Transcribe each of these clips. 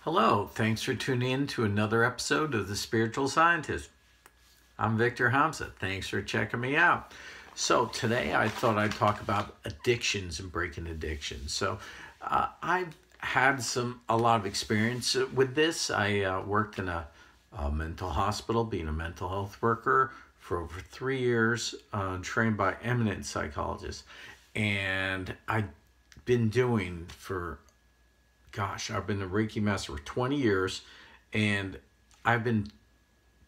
Hello, thanks for tuning in to another episode of The Spiritual Scientist. I'm Victor Hamza. Thanks for checking me out. So, today I thought I'd talk about addictions and breaking addictions. I've had a lot of experience with this. I worked in a mental hospital, being a mental health worker for over 3 years, trained by eminent psychologists. And I've been doing I've been a Reiki master for 20 years, and I've been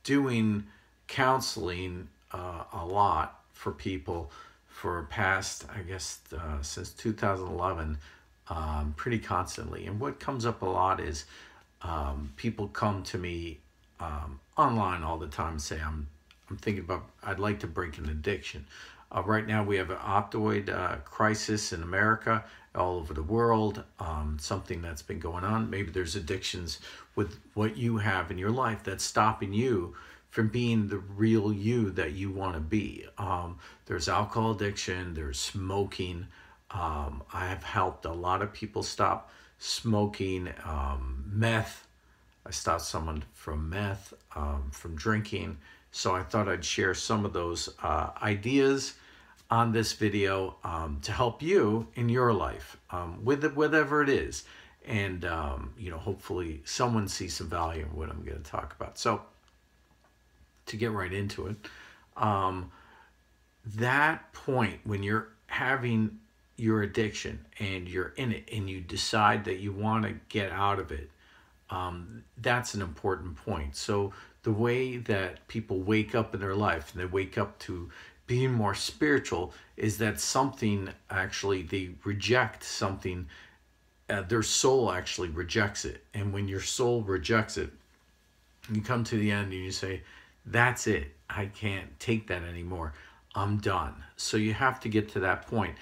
doing counseling a lot for people for past, since 2011, pretty constantly. And what comes up a lot is people come to me online all the time and say, I'm thinking about, I'd like to break an addiction. Right now we have an opioid crisis in America, all over the world, something that's been going on. Maybe there's addictions with what you have in your life that's stopping you from being the real you that you want to be. There's alcohol addiction, there's smoking. I have helped a lot of people stop smoking, meth. I stopped someone from meth, from drinking. So I thought I'd share some of those ideas on this video to help you in your life with whatever it is. And, hopefully someone sees some value in what I'm going to talk about. So to get right into it, that point when you're having your addiction and you're in it and you decide that you want to get out of it, that's an important point. So the way that people wake up in their life, and they wake up to being more spiritual, is that something actually, they reject something, their soul actually rejects it. And when your soul rejects it, you come to the end and you say, that's it, I can't take that anymore, I'm done. So you have to get to that point.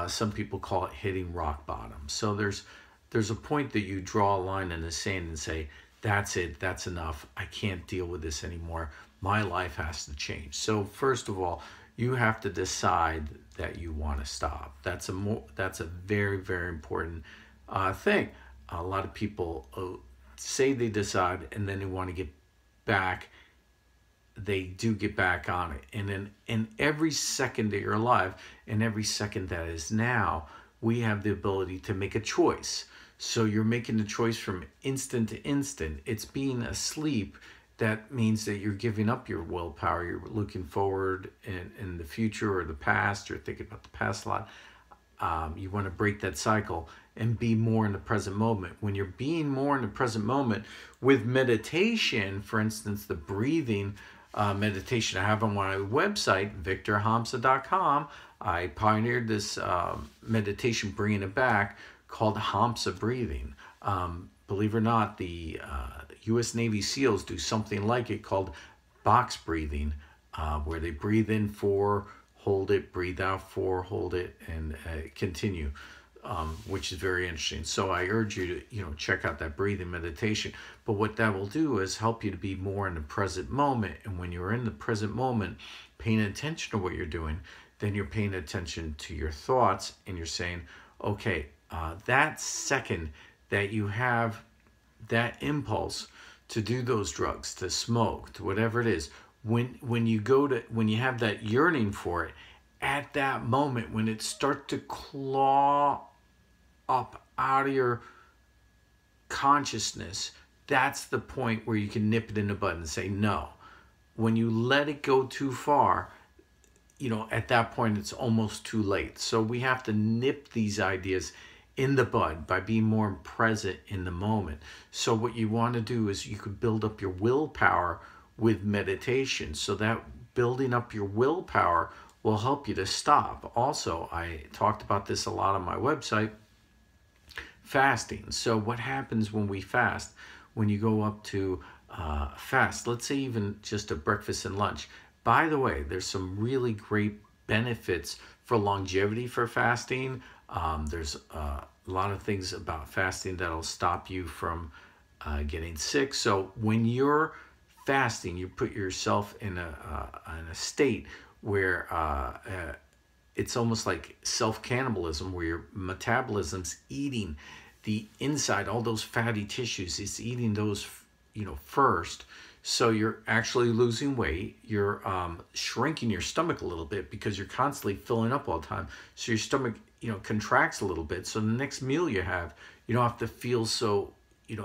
Some people call it hitting rock bottom. So there's a point that you draw a line in the sand and say, that's it, that's enough, I can't deal with this anymore, my life has to change. So first of all, you have to decide that you want to stop. That's a very, very important thing. A lot of people say they decide and then they want to get back. They do get back on it. And then in every second that you're alive, and every second that is now, we have the ability to make a choice. So you're making the choice from instant to instant. It's being asleep. That means that you're giving up your willpower. You're looking forward in the future or the past. You're thinking about the past a lot. You want to break that cycle and be more in the present moment. When you're being more in the present moment with meditation, for instance, the breathing meditation I have on my website, victorhamsa.com, I pioneered this meditation, bringing it back, called Hamsa breathing. Believe it or not, the U.S. Navy SEALs do something like it called box breathing, where they breathe in 4, hold it, breathe out 4, hold it, and continue, which is very interesting. So I urge you to check out that breathing meditation. But what that will do is help you to be more in the present moment. And when you're in the present moment, paying attention to what you're doing, then you're paying attention to your thoughts, and you're saying, okay, that second that you have that impulse to do those drugs, to smoke, to whatever it is, when you have that yearning for it, at that moment when it starts to claw up out of your consciousness, that's the point where you can nip it in the bud and say no. When you let it go too far, at that point it's almost too late. So we have to nip these ideas in the bud by being more present in the moment. So what you want to do is you could build up your willpower with meditation. So that building up your willpower will help you to stop. Also, I talked about this a lot on my website, fasting. So what happens when we fast? When you go up to fast, let's say even just a breakfast and lunch. By the way, there's some really great benefits for longevity for fasting. There's a lot of things about fasting that'll stop you from getting sick. So when you're fasting, you put yourself in a state where it's almost like self-cannibalism, where your metabolism's eating the inside, all those fatty tissues. It's eating those, first. So you're actually losing weight. You're shrinking your stomach a little bit because you're constantly filling up all the time. So your stomach, contracts a little bit. So the next meal you have, you don't have to feel so,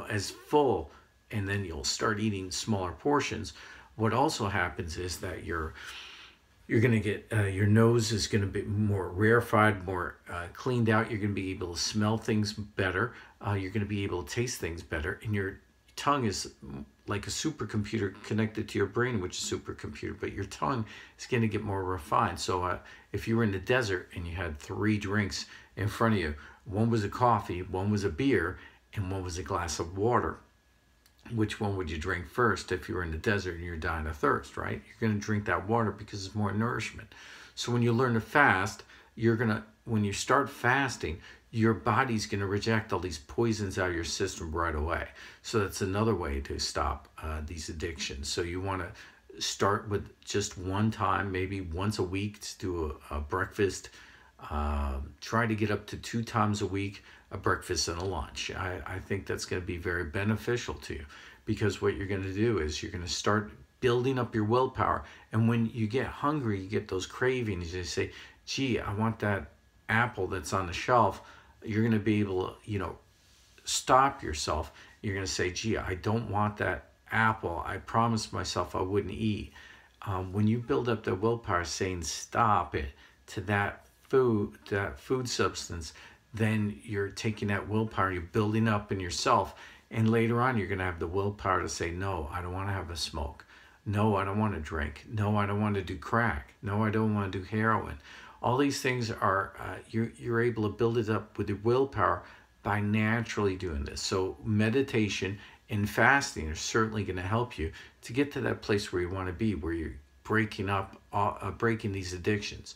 as full. And then you'll start eating smaller portions. What also happens is that you're going to get, your nose is going to be more rarefied, more cleaned out. You're going to be able to smell things better. You're going to be able to taste things better. And your tongue is like a supercomputer connected to your brain, which is a supercomputer, but your tongue is going to get more refined. So if you were in the desert and you had 3 drinks in front of you, one was a coffee, one was a beer, and one was a glass of water. Which one would you drink first if you were in the desert and you're dying of thirst, right? You're going to drink that water because it's more nourishment. So when you learn to fast, when you start fasting, your body's going to reject all these poisons out of your system right away. So that's another way to stop these addictions. So you want to start with just one time, maybe once a week, to do a breakfast. Try to get up to 2 times a week, a breakfast and a lunch. I think that's going to be very beneficial to you, because what you're going to do is you're going to start building up your willpower. And when you get hungry, you get those cravings. You say, gee, I want that apple that's on the shelf. You're going to be able to, stop yourself. You're going to say, gee, I don't want that apple. I promised myself I wouldn't eat. When you build up the willpower saying stop it to that food substance, then you're taking that willpower, you're building up in yourself. And later on, you're going to have the willpower to say, no, I don't want to have a smoke. No, I don't want to drink. No, I don't want to do crack. No, I don't want to do heroin. All these things are, you're able to build it up with your willpower by naturally doing this. So meditation and fasting are certainly going to help you to get to that place where you want to be, where you're breaking these addictions.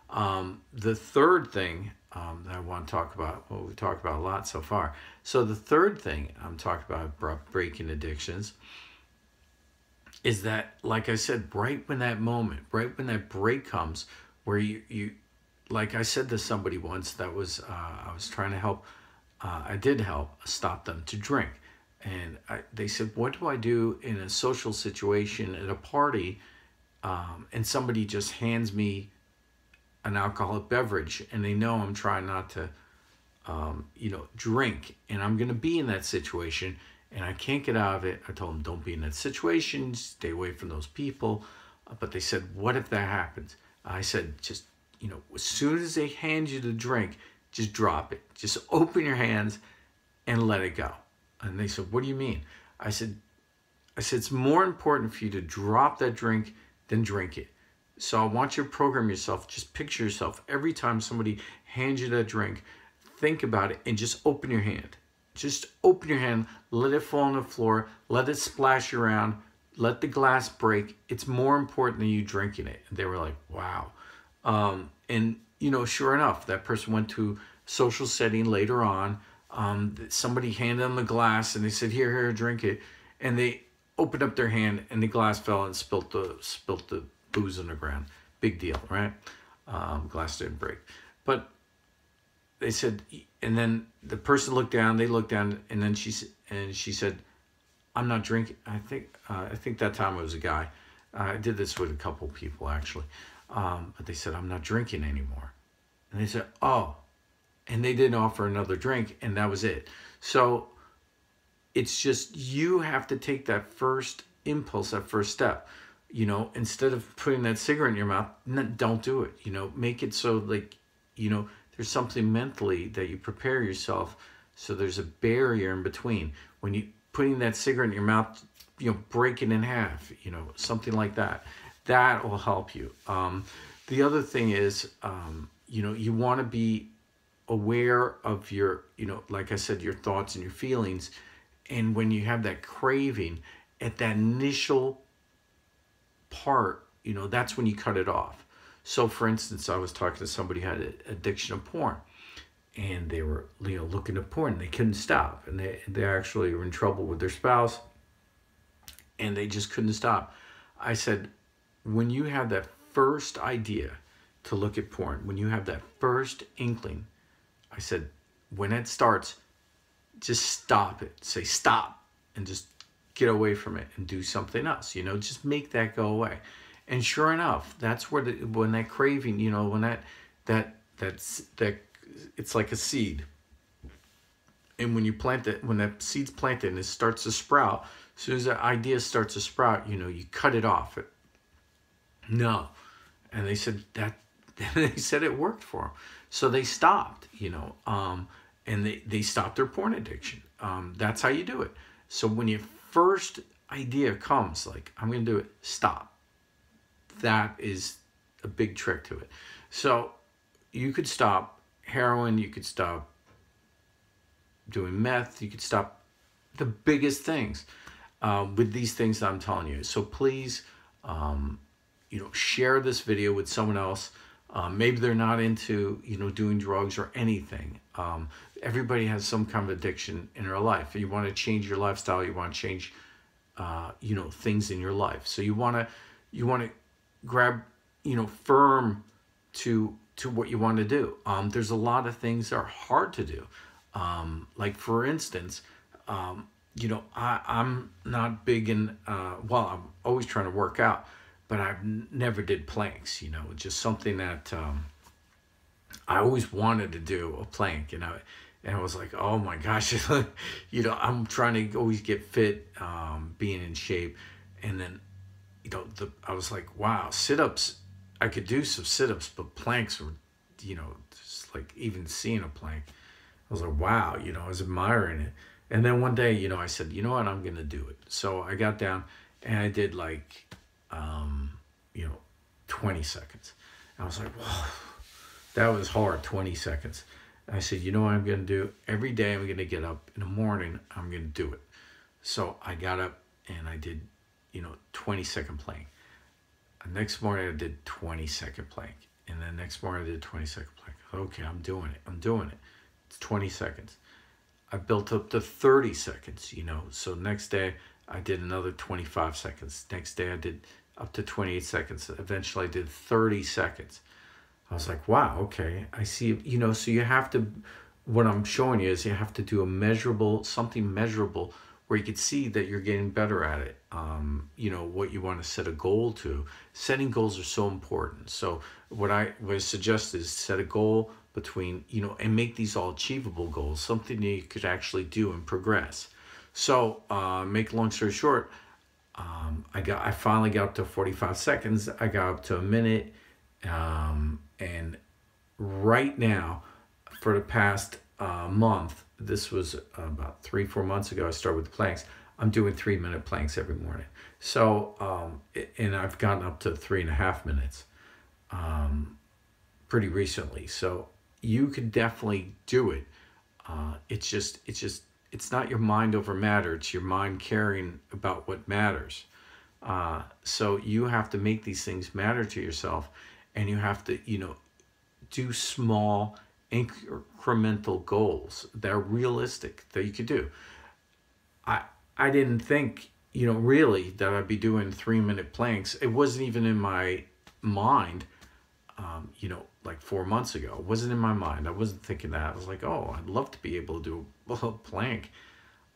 The third thing that I want to talk about, well, we've talked about a lot so far. So the third thing I'm talking about breaking addictions is that, like I said, right when that break comes, where you like I said to somebody once that was, I was trying to help, I did help stop them to drink. And they said, what do I do in a social situation at a party, and somebody just hands me an alcoholic beverage, and they know I'm trying not to, drink, and I'm going to be in that situation, and I can't get out of it. I told them, don't be in that situation, stay away from those people. But they said, what if that happens? I said, just, as soon as they hand you the drink, just drop it. Just open your hands and let it go. And they said, what do you mean? I said, it's more important for you to drop that drink than drink it. So I want you to program yourself. Just picture yourself every time somebody hands you that drink, think about it and just open your hand. Just open your hand, let it fall on the floor, let it splash around, let the glass break. It's more important than you drinking it. And they were like, wow. And, sure enough, that person went to a social setting later on. Somebody handed them a glass and they said, here, drink it. And they opened up their hand and the glass fell and spilt the booze on the ground. Big deal, right? Glass didn't break. But they said, and then the person looked down, they looked down, and then she said, I'm not drinking. I think that time it was a guy. I did this with a couple people, actually. But they said, I'm not drinking anymore. And they said, oh. And they didn't offer another drink, and that was it. So it's just, you have to take that first impulse, that first step. Instead of putting that cigarette in your mouth, don't do it. Make it so, like, there's something mentally that you prepare yourself, so there's a barrier in between. When you putting that cigarette in your mouth, break it in half, something like that. That will help you. The other thing is, you want to be aware of your, like I said, your thoughts and your feelings. And when you have that craving, at that initial part, that's when you cut it off. So for instance, I was talking to somebody who had an addiction of porn, and they were, looking at porn. They couldn't stop, and they actually were in trouble with their spouse, and they just couldn't stop. I said, when you have that first idea to look at porn, when you have that first inkling, I said, when it starts, just stop it. Say stop and just get away from it and do something else. Just make that go away. And sure enough, that's where when that craving, when that's it's like a seed. And when you plant it, when that seed's planted and it starts to sprout, as soon as that idea starts to sprout, you cut it off. No. And they said it worked for them. So they stopped, and they stopped their porn addiction. That's how you do it. So when your first idea comes, like, I'm going to do it, stop. That is a big trick to it. So you could stop heroin, you could stop doing meth, you could stop the biggest things with these things that I'm telling you. So please, share this video with someone else. Maybe they're not into, doing drugs or anything. Everybody has some kind of addiction in their life. You want to change your lifestyle. You want to change, things in your life. So you want to grab, firm to what you want to do. There's a lot of things that are hard to do. Like for instance, I'm not big in, I'm always trying to work out, but I've never did planks, just something that, I always wanted to do a plank, and I was like, oh my gosh, I'm trying to always get fit, being in shape. And then, I was like, wow, sit-ups, I could do some sit-ups, but planks were, just like even seeing a plank, I was like, wow, I was admiring it. And then one day, I said, you know what, I'm going to do it. So I got down and I did like, 20 seconds. And I was like, whoa, that was hard, 20 seconds. And I said, you know what I'm going to do? Every day I'm going to get up in the morning, I'm going to do it. So I got up and I did, 20-second plank. The next morning I did 20-second plank. And then next morning I did 20-second plank. Okay, I'm doing it. It's 20 seconds. I built up to 30 seconds, So next day I did another 25 seconds. Next day I did up to 28 seconds. Eventually I did 30 seconds. I was like, wow, okay. I see, so you have to, what I'm showing you is you have to do something measurable where you can see that you're getting better at it. What you want to set a goal to. Setting goals are so important. So what I would suggest is set a goal between, and make these all achievable goals, something that you could actually do and progress. So make a long story short, I finally got up to 45 seconds. I got up to a minute. And right now, for the past month, this was about 3-4 months ago, I started with the planks. I'm doing 3-minute planks every morning. So, and I've gotten up to 3.5 minutes pretty recently. So you could definitely do it. It's not your mind over matter. It's your mind caring about what matters. So you have to make these things matter to yourself, and you have to, do small incremental goals that are realistic that you could do. I didn't think, really that I'd be doing 3-minute planks. It wasn't even in my mind, like 4 months ago. It wasn't in my mind. I wasn't thinking that. I was like, oh, I'd love to be able to do a plank.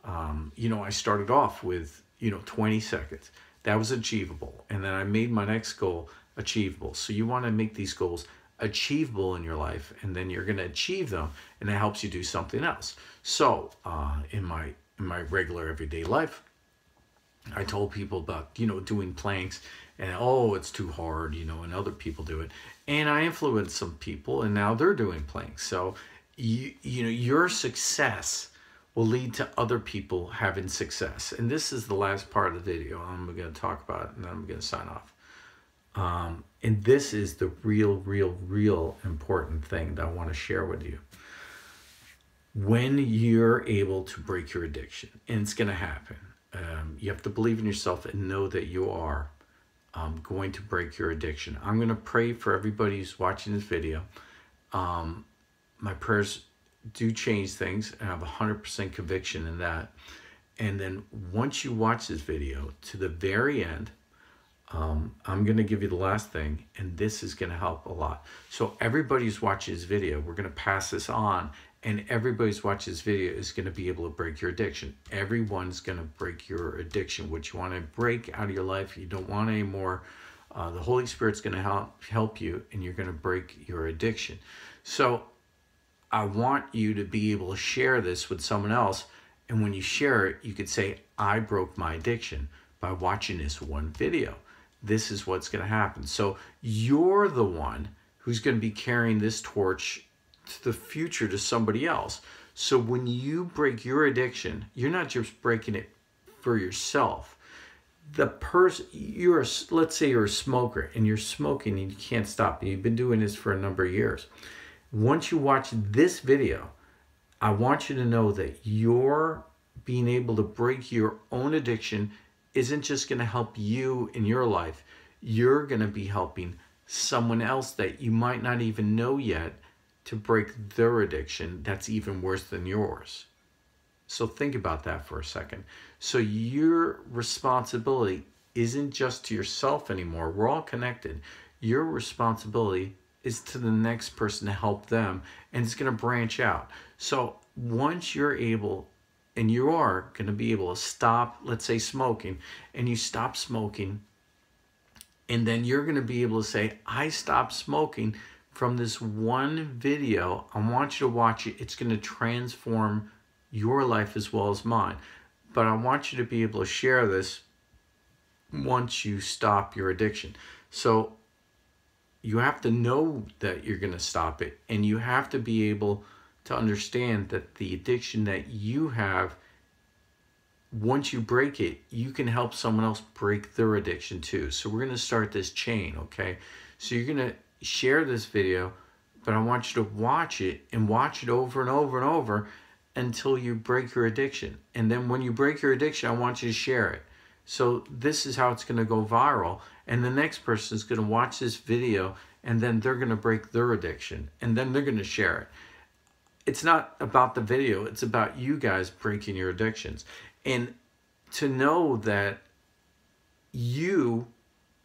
I started off with, 20 seconds. That was achievable. And then I made my next goal achievable. So you want to make these goals achievable in your life, and then you're going to achieve them, and it helps you do something else. So in my regular everyday life, I told people about, doing planks, and it's too hard, and other people do it. And I influenced some people, and now they're doing planks. So your success will lead to other people having success. And this is the last part of the video. I'm going to talk about it, and then I'm going to sign off. And this is the real important thing that I want to share with you. When you're able to break your addiction, and it's going to happen, you have to believe in yourself and know that you are going to break your addiction. I'm going to pray for everybody who's watching this video. My prayers do change things, and I have 100% conviction in that. And then once you watch this video to the very end, I'm going to give you the last thing, and this is going to help a lot. So everybody who's watching this video, we're going to pass this on, and everybody's watching this video is going to be able to break your addiction. Everyone's going to break your addiction. What you want to break out of your life, you don't want anymore. The Holy Spirit's going to help you, and you're going to break your addiction. So I want you to be able to share this with someone else. And when you share it, you could say, I broke my addiction by watching this one video. This is what's going to happen. So you're the one who's going to be carrying this torch to the future to somebody else. So when you break your addiction, you're not just breaking it for yourself. The person, let's say you're a smoker and you're smoking and you can't stop. You've been doing this for a number of years. Once you watch this video, I want you to know that you're being able to break your own addiction isn't just going to help you in your life. You're going to be helping someone else that you might not even know yet to break their addiction that's even worse than yours. So think about that for a second. So your responsibility isn't just to yourself anymore. We're all connected. Your responsibility is to the next person to help them, and it's going to branch out. So once you're able, and you are going to be able to stop, let's say, smoking, and you stop smoking, and then you're going to be able to say, I stopped smoking from this one video. I want you to watch it. It's going to transform your life as well as mine. But I want you to be able to share this once you stop your addiction. So you have to know that you're going to stop it, and you have to be able to understand that the addiction that you have, once you break it, you can help someone else break their addiction too. So we're going to start this chain, okay? So you're going to share this video, but I want you to watch it and watch it over and over and over until you break your addiction. And then when you break your addiction, I want you to share it. So this is how it's going to go viral. And the next person is going to watch this video, and then they're going to break their addiction, and then they're going to share it. It's not about the video. It's about you guys breaking your addictions. And to know that you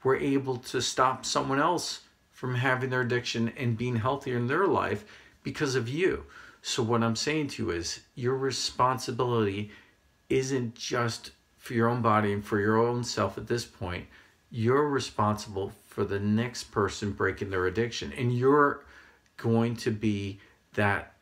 were able to stop someone else from having their addiction and being healthier in their life because of you. So what I'm saying to you is your responsibility isn't just for your own body and for your own self at this point. You're responsible for the next person breaking their addiction. And you're going to be that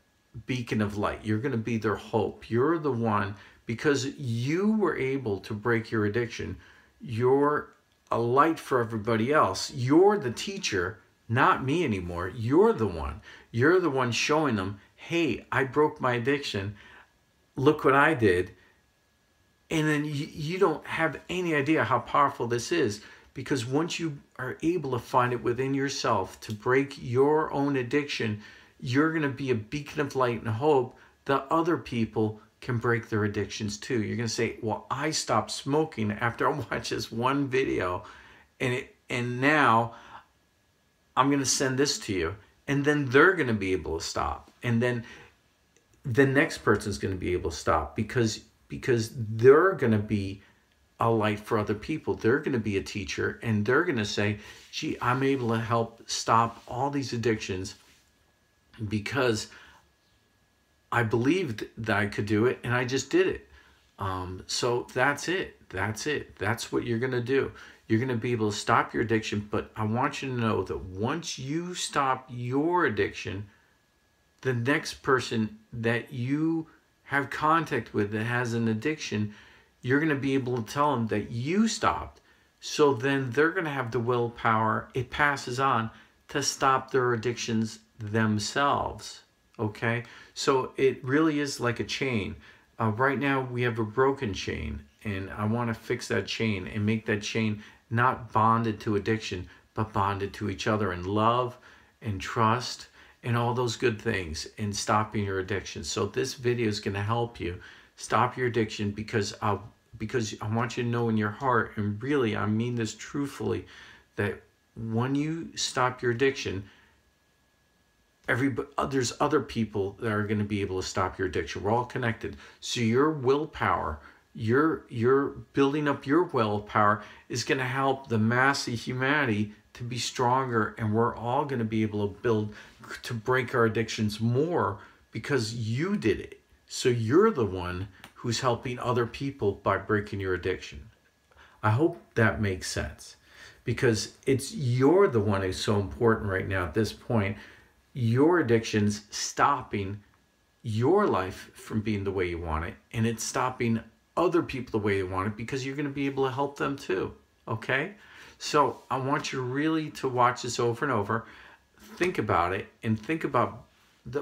beacon of light. You're going to be their hope. You're the one, because you were able to break your addiction. You're a light for everybody else. You're the teacher, not me anymore. You're the one. You're the one showing them, hey, I broke my addiction. Look what I did. And then you don't have any idea how powerful this is, because once you are able to find it within yourself to break your own addiction, you're going to be a beacon of light and hope that other people can break their addictions too. You're going to say, well, I stopped smoking after I watched this one video, and now I'm going to send this to you. And then they're going to be able to stop. And then the next person is going to be able to stop because they're going to be a light for other people. They're going to be a teacher, and they're going to say, gee, I'm able to help stop all these addictions because I believed that I could do it, and I just did it. So that's it. That's it. That's what you're going to do. You're going to be able to stop your addiction, but I want you to know that once you stop your addiction, the next person that you have contact with that has an addiction, you're going to be able to tell them that you stopped. So then they're going to have the willpower, it passes on, to stop their addictions themselves. Okay? So it really is like a chain. Right now we have a broken chain, and I want to fix that chain and make that chain not bonded to addiction, but bonded to each other in love and trust and all those good things in stopping your addiction. So this video is going to help you stop your addiction, because I want you to know in your heart, and really I mean this truthfully, that when you stop your addiction, there's other people that are going to be able to stop your addiction. We're all connected. So your willpower, you're building up your willpower is going to help the mass of humanity to be stronger, and we're all going to be able to break our addictions more because you did it. So you're the one who's helping other people by breaking your addiction. I hope that makes sense, because you're the one who's so important right now at this point. Your addiction's stopping your life from being the way you want it, and it's stopping other people the way they want it, because you're going to be able to help them too. Okay? So I want you really to watch this over and over. Think about it, and think about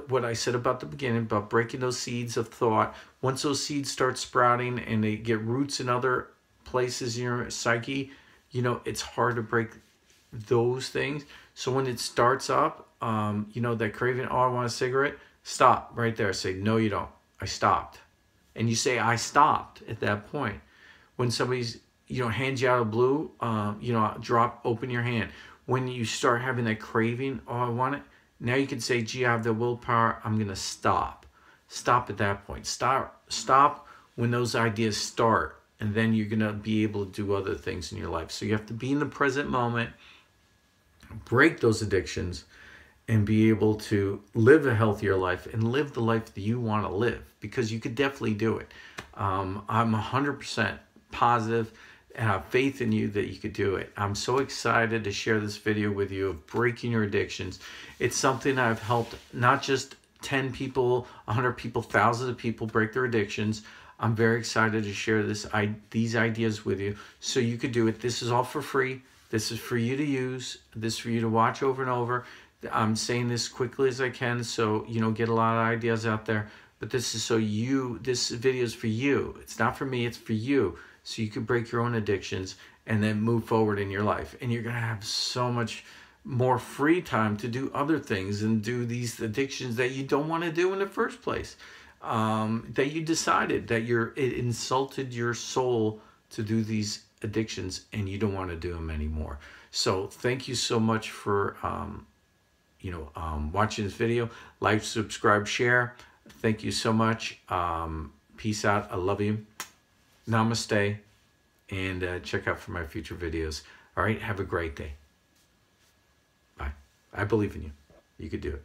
what I said about the beginning, about breaking those seeds of thought. Once those seeds start sprouting and they get roots in other places in your psyche, it's hard to break those things. So when it starts up, that craving, oh, I want a cigarette, stop right there. Say, no, you don't. I stopped. And you say, I stopped at that point. When somebody's, hands you out of blue, open your hand. When you start having that craving, oh, I want it, now you can say, gee, I have the willpower, I'm going to stop. Stop at that point. Stop when those ideas start, and then you're going to be able to do other things in your life. So you have to be in the present moment, break those addictions, and be able to live a healthier life and live the life that you want to live, because you could definitely do it. I'm 100% positive and have faith in you that you could do it. I'm so excited to share this video with you of breaking your addictions. It's something I've helped not just 10 people, 100 people, thousands of people break their addictions. I'm very excited to share these ideas with you so you could do it. This is all for free. This is for you to use. This is for you to watch over and over. I'm saying this quickly as I can, so get a lot of ideas out there. But this is this video is for you. It's not for me, it's for you. So you can break your own addictions and then move forward in your life. And you're going to have so much more free time to do other things and do these addictions that you don't want to do in the first place. That you decided that it insulted your soul to do these addictions and you don't want to do them anymore. So thank you so much for watching this video. Like, subscribe, share. Thank you so much. Peace out. I love you. Namaste. And check out for my future videos. All right. Have a great day. Bye. I believe in you. You could do it.